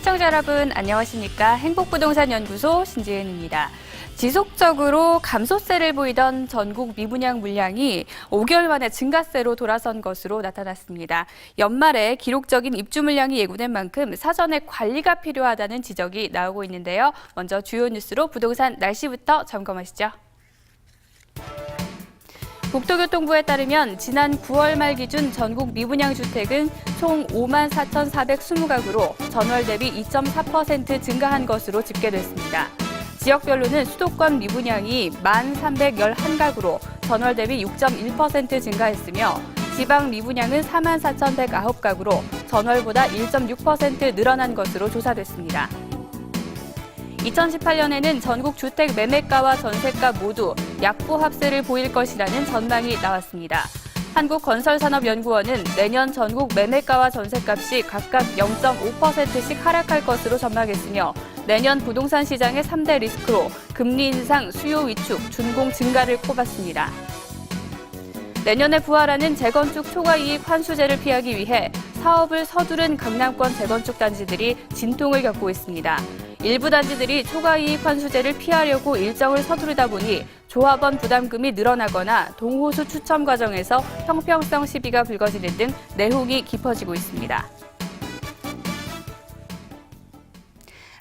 시청자 여러분 안녕하십니까? 행복부동산연구소 신지은입니다. 지속적으로 감소세를 보이던 전국 미분양 물량이 5개월 만에 증가세로 돌아선 것으로 나타났습니다. 연말에 기록적인 입주 물량이 예고된 만큼 사전에 관리가 필요하다는 지적이 나오고 있는데요. 먼저 주요 뉴스로 부동산 날씨부터 점검하시죠. 국토교통부에 따르면 지난 9월 말 기준 전국 미분양 주택은 총 54,420가구로 전월 대비 2.4% 증가한 것으로 집계됐습니다. 지역별로는 수도권 미분양이 1,311가구로 전월 대비 6.1% 증가했으며 지방 미분양은 44,109가구로 전월보다 1.6% 늘어난 것으로 조사됐습니다. 2018년에는 전국 주택 매매가와 전세가 모두 약보합세를 보일 것이라는 전망이 나왔습니다. 한국건설산업연구원은 내년 전국 매매가와 전세값이 각각 0.5%씩 하락할 것으로 전망했으며 내년 부동산 시장의 3대 리스크로 금리 인상, 수요 위축, 준공 증가를 꼽았습니다. 내년에 부활하는 재건축 초과이익 환수제를 피하기 위해 사업을 서두른 강남권 재건축 단지들이 진통을 겪고 있습니다. 일부 단지들이 초과이익 환수제를 피하려고 일정을 서두르다 보니 조합원 부담금이 늘어나거나 동호수 추첨 과정에서 형평성 시비가 불거지는 등 내홍이 깊어지고 있습니다.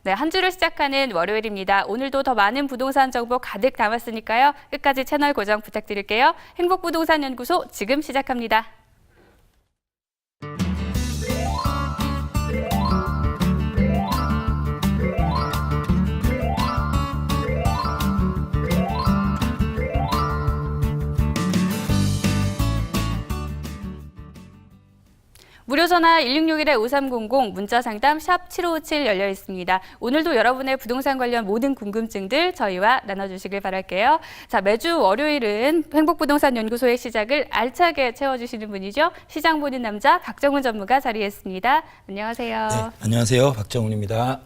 네, 한 주를 시작하는 월요일입니다. 오늘도 더 많은 부동산 정보 가득 담았으니까요. 끝까지 채널 고정 부탁드릴게요. 행복부동산연구소 지금 시작합니다. 무료전화 1661-5300, 문자상담 샵 7557 열려 있습니다. 오늘도 여러분의 부동산 관련 모든 궁금증들 저희와 나눠주시길 바랄게요. 자, 매주 월요일은 행복부동산연구소의 시작을 알차게 채워주시는 분이죠. 시장 보는 남자 박정훈 전무가 자리했습니다. 안녕하세요. 네, 안녕하세요. 박정훈입니다.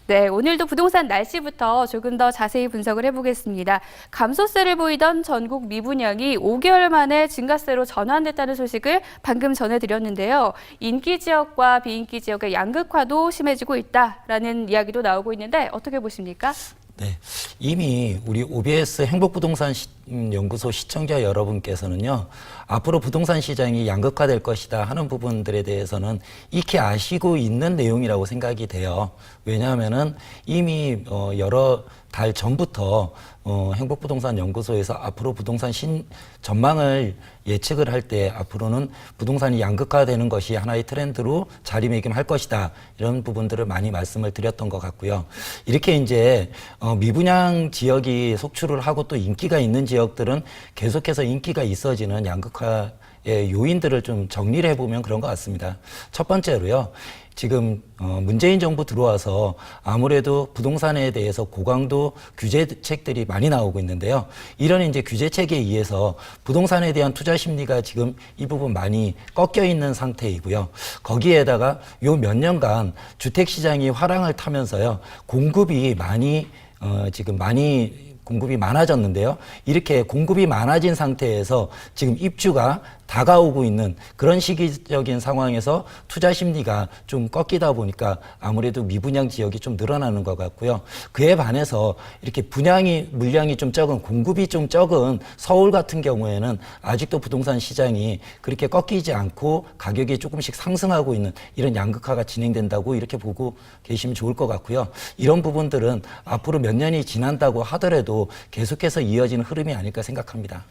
네, 오늘도 부동산 날씨부터 조금 더 자세히 분석을 해보겠습니다. 감소세를 보이던 전국 미분양이 5개월 만에 증가세로 전환됐다는 소식을 방금 전해드렸는데요. 인기 지역과 비인기 지역의 양극화도 심해지고 있다라는 이야기도 나오고 있는데 어떻게 보십니까? 네, 이미 우리 OBS 행복부동산 연구소 시청자 여러분께서는요, 앞으로 부동산 시장이 양극화될 것이다 하는 부분들에 대해서는 익히 아시고 있는 내용이라고 생각이 돼요. 왜냐하면은 이미 여러 달 전부터 행복부동산 연구소에서 앞으로 부동산 전망을 예측을 할 때 앞으로는 부동산이 양극화되는 것이 하나의 트렌드로 자리매김할 것이다, 이런 부분들을 많이 말씀을 드렸던 것 같고요. 이렇게 이제 미분양 지역이 속출을 하고 또 인기가 있는 지역들은 계속해서 인기가 있어지는 양극화의 요인들을 좀 정리를 해보면 그런 것 같습니다. 첫 번째로요, 지금 문재인 정부 들어와서 아무래도 부동산에 대해서 고강도 규제책들이 많이 나오고 있는데요. 이런 이제 규제책에 의해서 부동산에 대한 투자 심리가 지금 이 부분 많이 꺾여 있는 상태이고요. 거기에다가 요 몇 년간 주택 시장이 화랑을 타면서요, 공급이 공급이 많아졌는데요. 이렇게 공급이 많아진 상태에서 지금 입주가 다가오고 있는 그런 시기적인 상황에서 투자 심리가 좀 꺾이다 보니까 아무래도 미분양 지역이 좀 늘어나는 것 같고요. 그에 반해서 이렇게 물량이 좀 적은, 공급이 좀 적은 서울 같은 경우에는 아직도 부동산 시장이 그렇게 꺾이지 않고 가격이 조금씩 상승하고 있는 이런 양극화가 진행된다고 이렇게 보고 계시면 좋을 것 같고요. 이런 부분들은 앞으로 몇 년이 지난다고 하더라도 계속해서 이어지는 흐름이 아닐까 생각합니다.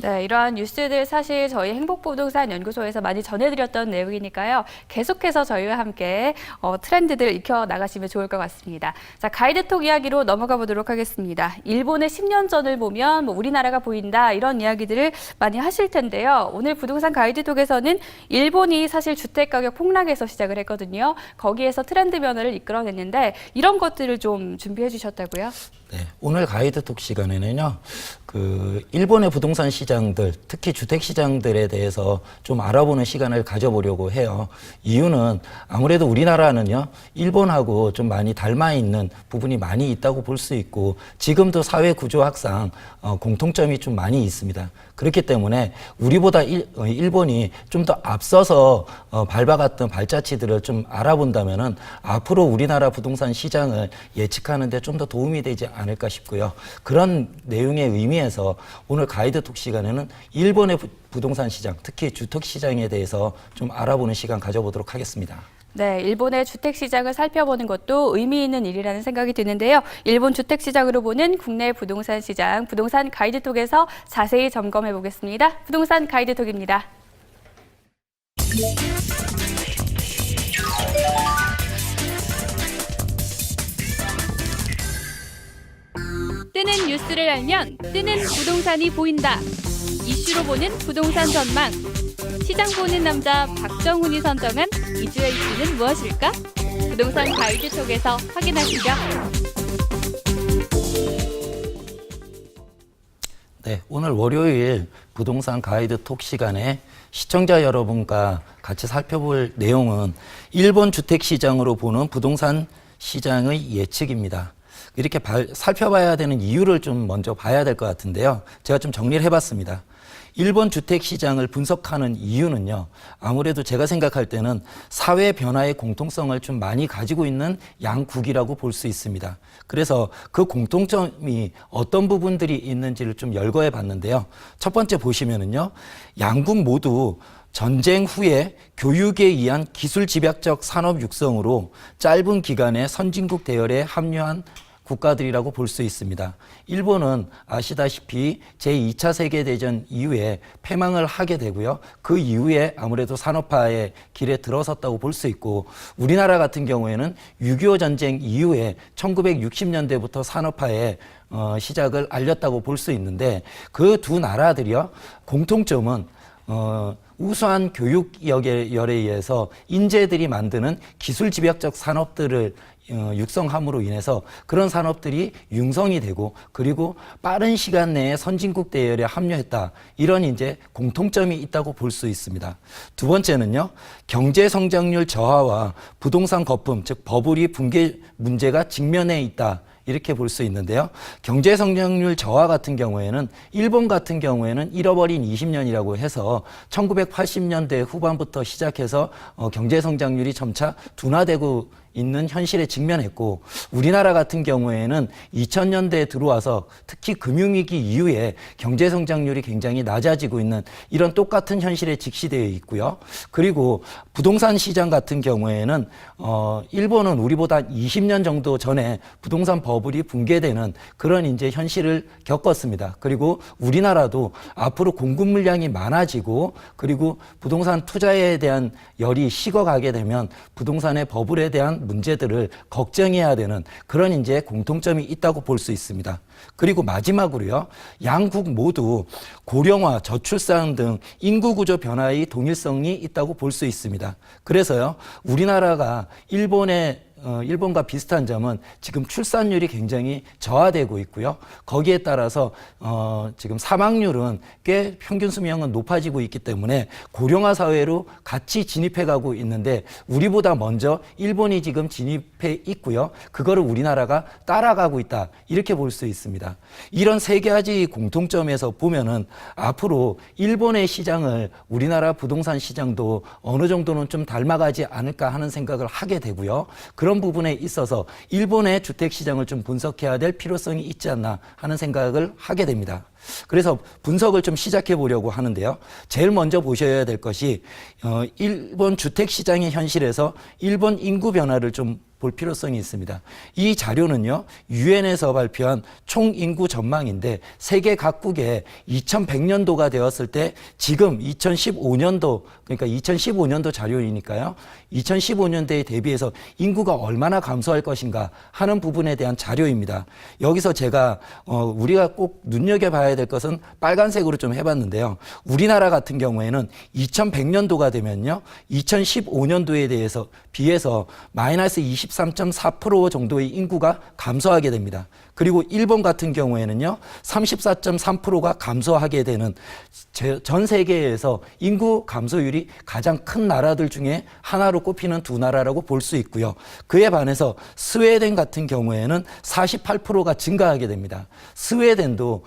네, 이러한 뉴스들 사실 저희 행복부동산연구소에서 많이 전해드렸던 내용이니까요. 계속해서 저희와 함께 트렌드들 익혀나가시면 좋을 것 같습니다. 자, 가이드톡 이야기로 넘어가 보도록 하겠습니다. 일본의 10년 전을 보면 우리나라가 보인다, 이런 이야기들을 많이 하실 텐데요. 오늘 부동산 가이드톡에서는 일본이 사실 주택가격 폭락에서 시작을 했거든요. 거기에서 트렌드 변화를 이끌어냈는데 이런 것들을 좀 준비해 주셨다고요? 네, 오늘 가이드톡 시간에는요, 일본의 부동산 시장들, 특히 주택 시장들에 대해서 좀 알아보는 시간을 가져보려고 해요. 이유는 아무래도 우리나라는요, 일본하고 좀 많이 닮아 있는 부분이 많이 있다고 볼 수 있고, 지금도 사회 구조학상 공통점이 좀 많이 있습니다. 그렇기 때문에 우리보다 일본이 좀 더 앞서서 밟아갔던 발자취들을 좀 알아본다면은 앞으로 우리나라 부동산 시장을 예측하는 데 좀 더 도움이 되지 않을까 싶고요. 그런 내용의 의미에서 오늘 가이드톡 시간에는 일본의 부동산 시장, 특히 주택 시장에 대해서 좀 알아보는 시간 가져보도록 하겠습니다. 네, 일본의 주택 시장을 살펴보는 것도 의미 있는 일이라는 생각이 드는데요. 일본 주택 시장으로 보는 국내 부동산 시장, 부동산 가이드톡에서 자세히 점검해 보겠습니다. 부동산 가이드톡입니다. 뜨는 뉴스를 알면 뜨는 부동산이 보인다. 이슈로 보는 부동산 전망. 시장 보는 남자 박정훈이 선정한 이주의 이슈는 무엇일까? 부동산 가이드톡에서 확인하시죠. 네, 오늘 월요일 부동산 가이드톡 시간에 시청자 여러분과 같이 살펴볼 내용은 일본 주택 시장으로 보는 부동산 시장의 예측입니다. 이렇게 살펴봐야 되는 이유를 좀 먼저 봐야 될 것 같은데요. 제가 좀 정리를 해봤습니다. 일본 주택 시장을 분석하는 이유는요, 아무래도 제가 생각할 때는 사회 변화의 공통성을 좀 많이 가지고 있는 양국이라고 볼 수 있습니다. 그래서 그 공통점이 어떤 부분들이 있는지를 좀 열거해 봤는데요. 첫 번째 보시면은요, 양국 모두 전쟁 후에 교육에 의한 기술 집약적 산업 육성으로 짧은 기간에 선진국 대열에 합류한 국가들이라고 볼 수 있습니다. 일본은 아시다시피 제2차 세계대전 이후에 패망을 하게 되고요. 그 이후에 아무래도 산업화의 길에 들어섰다고 볼 수 있고, 우리나라 같은 경우에는 6.25 전쟁 이후에 1960년대부터 산업화의 시작을 알렸다고 볼 수 있는데, 그 두 나라들이요, 공통점은 우수한 교육열에 의해서 인재들이 만드는 기술 집약적 산업들을 육성함으로 인해서 그런 산업들이 융성이 되고, 그리고 빠른 시간 내에 선진국 대열에 합류했다. 이런 이제 공통점이 있다고 볼 수 있습니다. 두 번째는요, 경제 성장률 저하와 부동산 거품, 즉 버블이 붕괴 문제가 직면해 있다. 이렇게 볼 수 있는데요. 경제 성장률 저하 같은 경우에는 일본 같은 경우에는 잃어버린 20년이라고 해서 1980년대 후반부터 시작해서 경제 성장률이 점차 둔화되고 있는 현실에 직면했고, 우리나라 같은 경우에는 2000년대에 들어와서 특히 금융위기 이후에 경제 성장률이 굉장히 낮아지고 있는 이런 똑같은 현실에 직시되어 있고요. 그리고 부동산 시장 같은 경우에는 일본은 우리보다 20년 정도 전에 부동산 버블이 붕괴되는 그런 이제 현실을 겪었습니다. 그리고 우리나라도 앞으로 공급 물량이 많아지고, 그리고 부동산 투자에 대한 열이 식어가게 되면 부동산의 버블에 대한 문제들을 걱정해야 되는 그런 이제 공통점이 있다고 볼 수 있습니다. 그리고 마지막으로요, 양국 모두 고령화, 저출산 등 인구 구조 변화의 동일성이 있다고 볼 수 있습니다. 그래서요, 우리나라가 일본과 비슷한 점은 지금 출산율이 굉장히 저하되고 있고요. 거기에 따라서 지금 사망률은 꽤 평균 수명은 높아지고 있기 때문에 고령화 사회로 같이 진입해가고 있는데, 우리보다 먼저 일본이 지금 진입해 있고요. 그거를 우리나라가 따라가고 있다. 이렇게 볼 수 있습니다. 이런 세 가지 공통점에서 보면은 앞으로 일본의 시장을 우리나라 부동산 시장도 어느 정도는 좀 닮아가지 않을까 하는 생각을 하게 되고요. 그런 부분에 있어서 일본의 주택 시장을 좀 분석해야 될 필요성이 있지 않나 하는 생각을 하게 됩니다. 그래서 분석을 좀 시작해 보려고 하는데요. 제일 먼저 보셔야 될 것이 일본 주택 시장의 현실에서 일본 인구 변화를 좀 볼 필요성이 있습니다. 이 자료는요, 유엔에서 발표한 총 인구 전망인데, 세계 각국에 2100년도가 되었을 때 지금 2015년도, 그러니까 2015년도 자료이니까요, 2015년도에 대비해서 인구가 얼마나 감소할 것인가 하는 부분에 대한 자료입니다. 여기서 제가 우리가 꼭 눈여겨봐야 될 것은 빨간색으로 좀 해봤는데요. 우리나라 같은 경우에는 2100년도가 되면요, 2015년도에 비해서 마이너스 23.4% 정도의 인구가 감소하게 됩니다. 그리고 일본 같은 경우에는요, 34.3%가 감소하게 되는 전 세계에서 인구 감소율이 가장 큰 나라들 중에 하나로 꼽히는 두 나라라고 볼 수 있고요. 그에 반해서 스웨덴 같은 경우에는 48%가 증가하게 됩니다. 스웨덴도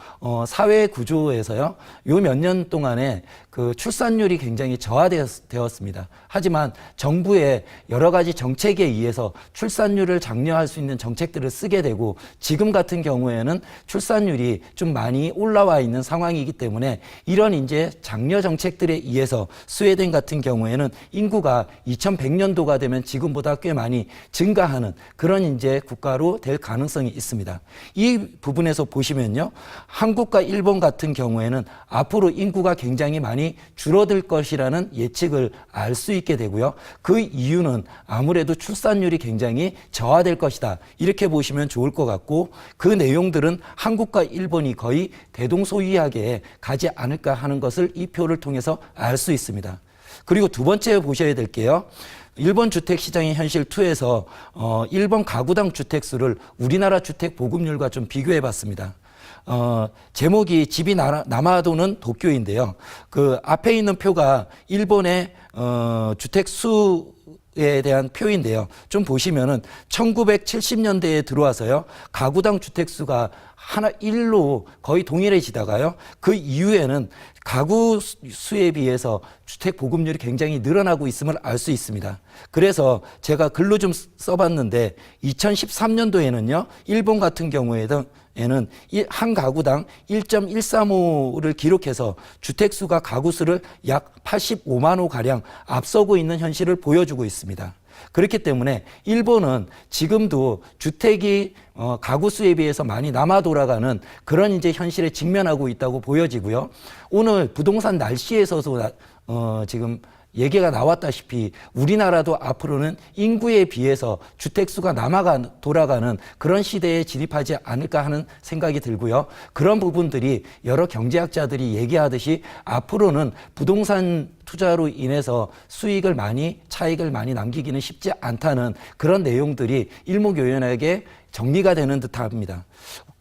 사회 구조에서요, 요 몇 년 동안에 그 출산율이 굉장히 저하되었습니다. 하지만 정부의 여러 가지 정책에 의해서 출산율을 장려할 수 있는 정책들을 쓰게 되고, 지금 같은 경우에는 출산율이 좀 많이 올라와 있는 상황이기 때문에 이런 이제 장려 정책들에 의해서 스웨덴 같은 경우에는 인구가 2100년도가 되면 지금보다 꽤 많이 증가하는 그런 이제 국가로 될 가능성이 있습니다. 이 부분에서 보시면요, 한국과 일본 같은 경우에는 앞으로 인구가 굉장히 많이 줄어들 것이라는 예측을 알 수 있게 되고요. 그 이유는 아무래도 출산율이 굉장히 저하될 것이다, 이렇게 보시면 좋을 것 같고, 그 내용들은 한국과 일본이 거의 대동소이하게 가지 않을까 하는 것을 이 표를 통해서 알 수 있습니다. 그리고 두 번째 보셔야 될 게요, 일본 주택시장의 현실 2에서 일본 가구당 주택수를 우리나라 주택 보급률과 좀 비교해 봤습니다. 제목이 집이 남아도는 도쿄인데요. 그 앞에 있는 표가 일본의 주택 수에 대한 표인데요. 좀 보시면은 1970년대에 들어와서요, 가구당 주택 수가 하나 1로 거의 동일해지다가요, 그 이후에는 가구 수에 비해서 주택 보급률이 굉장히 늘어나고 있음을 알 수 있습니다. 그래서 제가 글로 좀 써봤는데, 2013년도에는요, 일본 같은 경우에는 한 가구당 1.135를 기록해서 주택수가 가구수를 약 85만 호 가량 앞서고 있는 현실을 보여주고 있습니다. 그렇기 때문에 일본은 지금도 주택이 가구수에 비해서 많이 남아 돌아가는 그런 이제 현실에 직면하고 있다고 보여지고요. 오늘 부동산 날씨에서도 지금 얘기가 나왔다시피 우리나라도 앞으로는 인구에 비해서 주택수가 돌아가는 그런 시대에 진입하지 않을까 하는 생각이 들고요. 그런 부분들이 여러 경제학자들이 얘기하듯이 앞으로는 부동산 투자로 인해서 차익을 많이 남기기는 쉽지 않다는 그런 내용들이 일목요연하게 정리가 되는 듯합니다.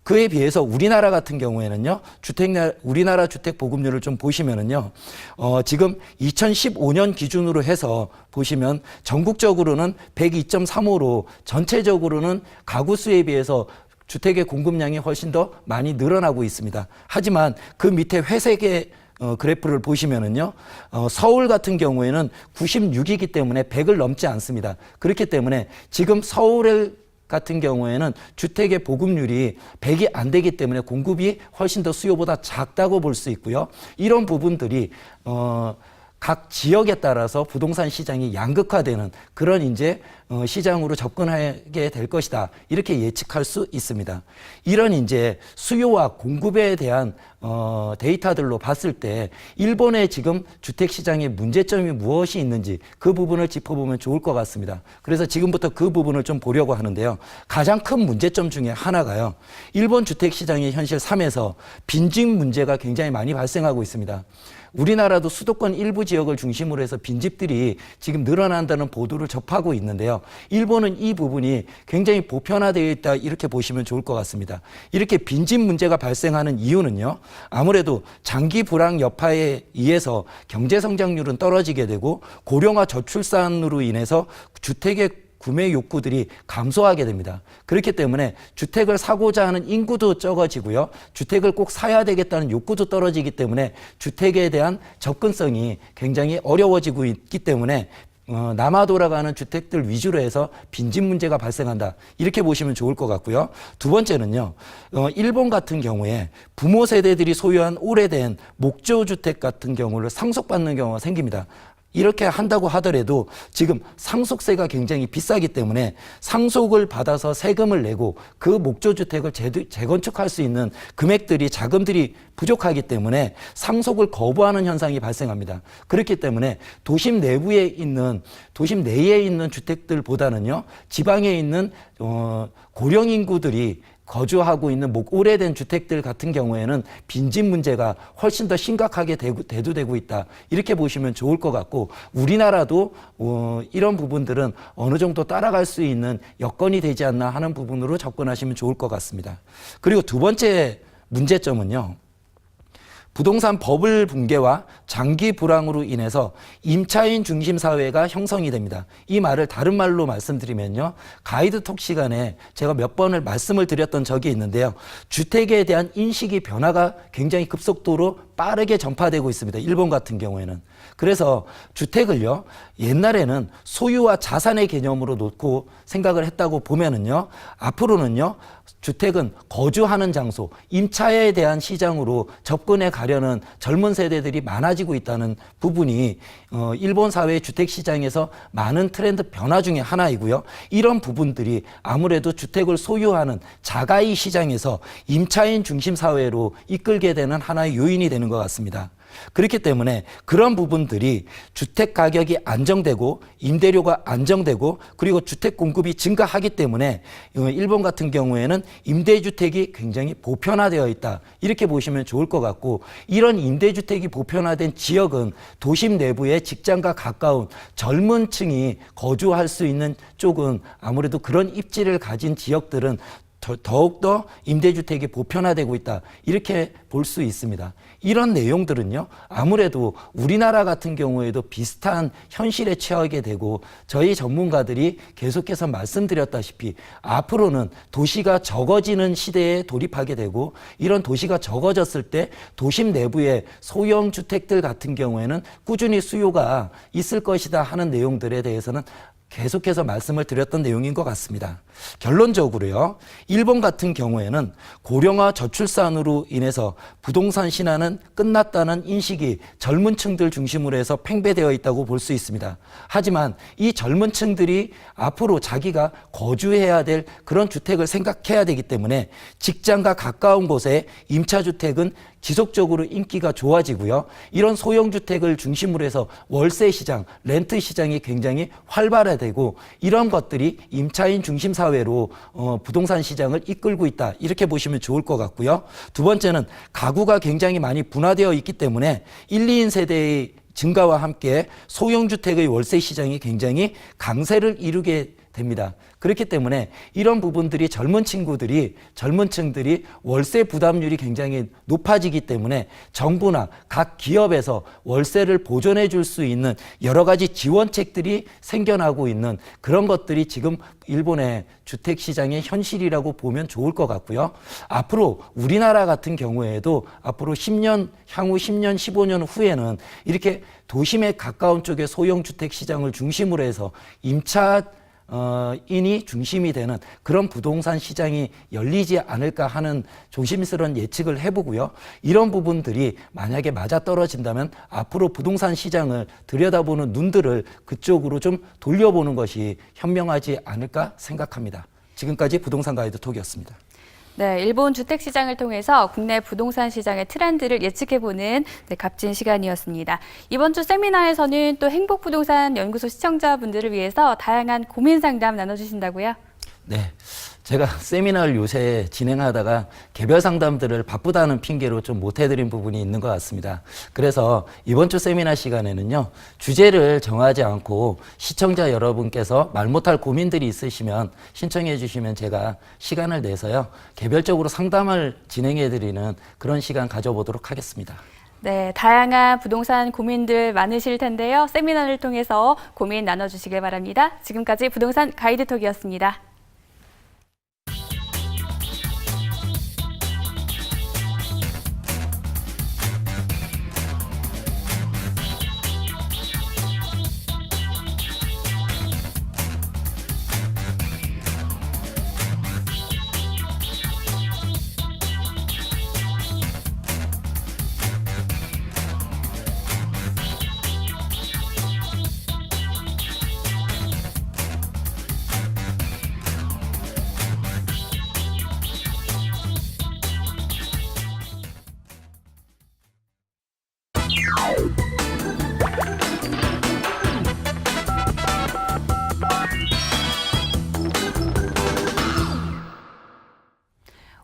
그에 비해서 우리나라 같은 경우에는요, 우리나라 주택 보급률을 좀 보시면은요, 지금 2015년 기준으로 해서 보시면 전국적으로는 102.35로 전체적으로는 가구 수에 비해서 주택의 공급량이 훨씬 더 많이 늘어나고 있습니다. 하지만 그 밑에 회색의 그래프를 보시면은요, 서울 같은 경우에는 96이기 때문에 100을 넘지 않습니다. 그렇기 때문에 지금 서울 같은 경우에는 주택의 보급률이 100이 안 되기 때문에 공급이 훨씬 더 수요보다 작다고 볼 수 있고요. 이런 부분들이 각 지역에 따라서 부동산 시장이 양극화되는 그런 이제 시장으로 접근하게 될 것이다, 이렇게 예측할 수 있습니다. 이런 이제 수요와 공급에 대한 데이터들로 봤을 때 일본의 지금 주택 시장의 문제점이 무엇이 있는지 그 부분을 짚어보면 좋을 것 같습니다. 그래서 지금부터 그 부분을 좀 보려고 하는데요. 가장 큰 문제점 중에 하나가요, 일본 주택 시장의 현실 3에서 빈집 문제가 굉장히 많이 발생하고 있습니다. 우리나라도 수도권 일부 지역을 중심으로 해서 빈집들이 지금 늘어난다는 보도를 접하고 있는데요. 일본은 이 부분이 굉장히 보편화되어 있다, 이렇게 보시면 좋을 것 같습니다. 이렇게 빈집 문제가 발생하는 이유는요, 아무래도 장기 불황 여파에 의해서 경제 성장률은 떨어지게 되고 고령화 저출산으로 인해서 주택의 구매 욕구들이 감소하게 됩니다. 그렇기 때문에 주택을 사고자 하는 인구도 적어지고요. 주택을 꼭 사야 되겠다는 욕구도 떨어지기 때문에 주택에 대한 접근성이 굉장히 어려워지고 있기 때문에 남아 돌아가는 주택들 위주로 해서 빈집 문제가 발생한다, 이렇게 보시면 좋을 것 같고요. 두 번째는요, 일본 같은 경우에 부모 세대들이 소유한 오래된 목조주택 같은 경우를 상속받는 경우가 생깁니다. 이렇게 한다고 하더라도 지금 상속세가 굉장히 비싸기 때문에 상속을 받아서 세금을 내고 그 목조주택을 재건축할 수 있는 자금들이 부족하기 때문에 상속을 거부하는 현상이 발생합니다. 그렇기 때문에 도심 내에 있는 주택들보다는요, 지방에 있는 고령 인구들이 거주하고 있는 오래된 주택들 같은 경우에는 빈집 문제가 훨씬 더 심각하게 대두되고 있다. 이렇게 보시면 좋을 것 같고 우리나라도 이런 부분들은 어느 정도 따라갈 수 있는 여건이 되지 않나 하는 부분으로 접근하시면 좋을 것 같습니다. 그리고 두 번째 문제점은요. 부동산 버블 붕괴와 장기 불황으로 인해서 임차인 중심 사회가 형성이 됩니다. 이 말을 다른 말로 말씀드리면요. 가이드톡 시간에 제가 몇 번을 말씀을 드렸던 적이 있는데요. 주택에 대한 인식이 변화가 굉장히 급속도로 빠르게 전파되고 있습니다. 일본 같은 경우에는. 그래서 주택을요. 옛날에는 소유와 자산의 개념으로 놓고 생각을 했다고 보면은요. 앞으로는요. 주택은 거주하는 장소, 임차에 대한 시장으로 접근해 가려는 젊은 세대들이 많아지고 있다는 부분이 일본 사회의 주택 시장에서 많은 트렌드 변화 중에 하나이고요. 이런 부분들이 아무래도 주택을 소유하는 자가의 시장에서 임차인 중심 사회로 이끌게 되는 하나의 요인이 되는 것 같습니다. 그렇기 때문에 그런 부분들이 주택 가격이 안정되고 임대료가 안정되고 그리고 주택 공급이 증가하기 때문에 일본 같은 경우에는 임대주택이 굉장히 보편화되어 있다. 이렇게 보시면 좋을 것 같고 이런 임대주택이 보편화된 지역은 도심 내부에 직장과 가까운 젊은 층이 거주할 수 있는 쪽은 아무래도 그런 입지를 가진 지역들은 더욱더 임대주택이 보편화되고 있다. 이렇게 볼 수 있습니다. 이런 내용들은요. 아무래도 우리나라 같은 경우에도 비슷한 현실에 처하게 되고 저희 전문가들이 계속해서 말씀드렸다시피 앞으로는 도시가 적어지는 시대에 돌입하게 되고 이런 도시가 적어졌을 때 도심 내부의 소형 주택들 같은 경우에는 꾸준히 수요가 있을 것이다 하는 내용들에 대해서는 계속해서 말씀을 드렸던 내용인 것 같습니다. 결론적으로요. 일본 같은 경우에는 고령화 저출산으로 인해서 부동산 신화는 끝났다는 인식이 젊은 층들 중심으로 해서 팽배되어 있다고 볼 수 있습니다. 하지만 이 젊은 층들이 앞으로 자기가 거주해야 될 그런 주택을 생각해야 되기 때문에 직장과 가까운 곳에 임차주택은 지속적으로 인기가 좋아지고요. 이런 소형주택을 중심으로 해서 월세 시장, 렌트 시장이 굉장히 활발화되고 이런 것들이 임차인 중심 사회로 부동산 시장을 이끌고 있다. 이렇게 보시면 좋을 것 같고요. 두 번째는 가구가 굉장히 많이 분화되어 있기 때문에 1, 2인 세대의 증가와 함께 소형주택의 월세 시장이 굉장히 강세를 이루게 됩니다. 그렇기 때문에 이런 부분들이 젊은 층들이 월세 부담률이 굉장히 높아지기 때문에 정부나 각 기업에서 월세를 보존해 줄 수 있는 여러 가지 지원책들이 생겨나고 있는 그런 것들이 지금 일본의 주택 시장의 현실이라고 보면 좋을 것 같고요. 앞으로 우리나라 같은 경우에도 앞으로 향후 10년, 15년 후에는 이렇게 도심에 가까운 쪽의 소형 주택 시장을 중심으로 해서 인이 중심이 되는 그런 부동산 시장이 열리지 않을까 하는 조심스러운 예측을 해보고요. 이런 부분들이 만약에 맞아떨어진다면 앞으로 부동산 시장을 들여다보는 눈들을 그쪽으로 좀 돌려보는 것이 현명하지 않을까 생각합니다. 지금까지 부동산 가이드 톡이었습니다. 네, 일본 주택 시장을 통해서 국내 부동산 시장의 트렌드를 예측해보는 값진 시간이었습니다. 이번 주 세미나에서는 또 행복부동산 연구소 시청자분들을 위해서 다양한 고민 상담 나눠주신다고요? 네. 제가 세미나를 요새 진행하다가 개별 상담들을 바쁘다는 핑계로 좀 못해드린 부분이 있는 것 같습니다. 그래서 이번 주 세미나 시간에는요, 주제를 정하지 않고 시청자 여러분께서 말 못할 고민들이 있으시면 신청해 주시면 제가 시간을 내서요, 개별적으로 상담을 진행해드리는 그런 시간 가져보도록 하겠습니다. 네, 다양한 부동산 고민들 많으실 텐데요. 세미나를 통해서 고민 나눠주시길 바랍니다. 지금까지 부동산 가이드톡이었습니다.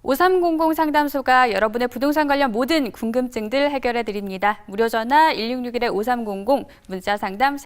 5300 상담소가 여러분의 부동산 관련 모든 궁금증들 해결해 드립니다. 무료 전화 1661-5300 문자 상담